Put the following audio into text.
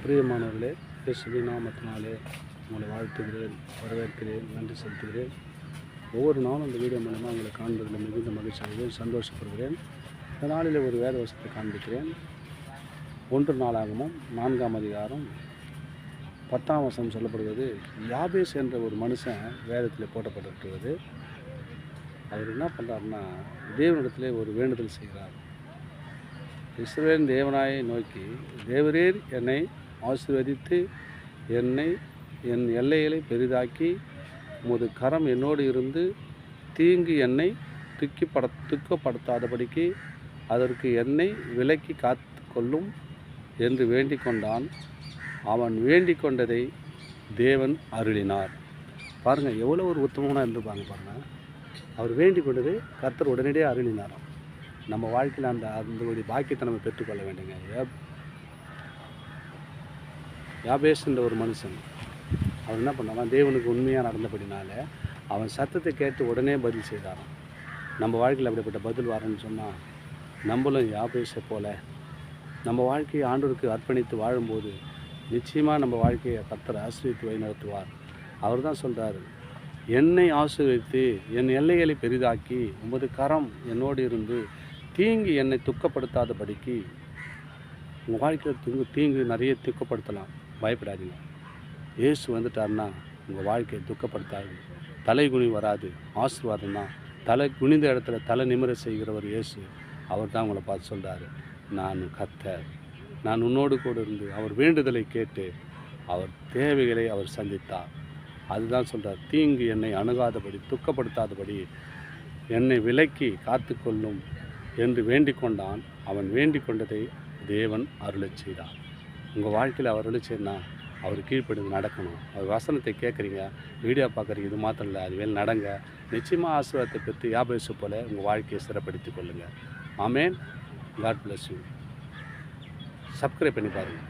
பிரியமானவர்களே, இயேசுவின் நாமத்தினாலே உங்களை வாழ்த்துகிறேன், வரவேற்கிறேன், நன்றி செலுத்துகிறேன். ஒவ்வொரு நாளும் இந்த வீடியோ மூலமாக உங்களை காண்பதில் மிகுந்த மகிழ்ச்சி அடைகிறேன், சந்தோஷப்படுகிறேன். இந்த நாளில் ஒரு வேத வசனத்தை காண்பிக்கிறேன். 1 நாளாகமம் 4ஆம் அதிகாரம் 10ஆம் வசனம் சொல்லப்படுவது, யாபேஸ் என்ற ஒரு மனுஷன் வேதத்தில் போட்டப்பட்டிருக்கிறது. அவர் என்ன பண்ணுறாருன்னா, தேவனிடத்திலே ஒரு வேண்டுதல் செய்கிறார். இஸ்ரவேலின் தேவனாயை நோக்கி, தேவரீர் என்னை ஆசீர்வதித்து என் எல்லைகளை பெரிதாக்கி உமது கரம் என்னோடு இருந்து தீங்கு என்னை துக்கப்படுத்தாதபடிக்கு அதற்கு என்னை விலக்கி காத்து கொள்ளும் என்று வேண்டிக் கொண்டான். அவன் வேண்டிக் கொண்டதை தேவன் அருளினார். பாருங்கள், எவ்வளோ ஒரு உத்தமனாக இருந்திருப்பாங்க பாருங்கள். அவர் வேண்டிக் கொண்டதை கர்த்தர் உடனடியாக அருளினாராம். நம்ம வாழ்க்கையில் அந்த ஒரு பாக்கியத்தை நம்ம பெற்றுக்கொள்ள வேண்டுங்க. யாபேஸ் என்ற ஒரு மனுஷன், அவர் என்ன பண்ணாலும் தேவனுக்கு உண்மையாக நடந்தபடினால அவன் சத்தத்தை கேட்டு உடனே பதில் செய்தாராம். நம்ம வாழ்க்கையில் அப்படிப்பட்ட பதில் வரணும்னு சொன்னால், நம்மளும் யாபேஸை போல நம்ம வாழ்க்கையை ஆண்டவருக்கு அர்ப்பணித்து வாழும்போது நிச்சயமாக நம்ம வாழ்க்கையை கர்த்தர் ஆசீர்வதித்து வழிநடத்துவார். அவர் தான் சொல்கிறார், என்னை ஆசீர்வதித்து என் எல்லைகளை பெரிதாக்கி உமது கரம் என்னோடு இருந்து தீங்கு என்னை துக்கப்படுத்தாதபடிக்கு. உங்கள் வாழ்க்கையில் தீங்கு நிறைய துக்கப்படுத்தலாம், பயப்படாதீங்க. இயேசு வந்துட்டார்னா உங்கள் வாழ்க்கையை துக்கப்படுத்தாது, தலை குனி வராது. ஆசீர்வாதம் தான். தலை குனிந்த இடத்துல தலை நிமிர செய்கிறவர் இயேசு. அவர் தான் உங்களை பார்த்து சொல்கிறாரு, நான் கர்த்தர், நான் உன்னோடு கூட இருந்து. அவர் வேண்டுதலை கேட்டு அவர் தேவைகளை அவர் சந்தித்தார். அதுதான் சொல்கிறார், தீங்கு என்னை அணுகாதபடி துக்கப்படுத்தாதபடி என்னை விலக்கி காத்து கொள்ளும் என்று வேண்டிக் கொண்டான். அவன் வேண்டிக் கொண்டதை தேவன் அருளச் செய்தார். உங்கள் வாழ்க்கையில் அவர் அருளிச்சேன்னா அவர் கீழ்ப்படிந்து நடக்கணும். அவர் வசனத்தை கேட்குறீங்க, வீடியோ பார்க்குறீங்க, இது மாத்திரம் இல்லை, அது வேலை நடங்க. நிச்சயமாக ஆசீர்வாதத்தை பெற்று யாபேசு போல உங்கள் வாழ்க்கையை சிறப்படுத்திக் கொள்ளுங்கள். Amen. God bless you. Subscribe பண்ணி பாருங்கள்.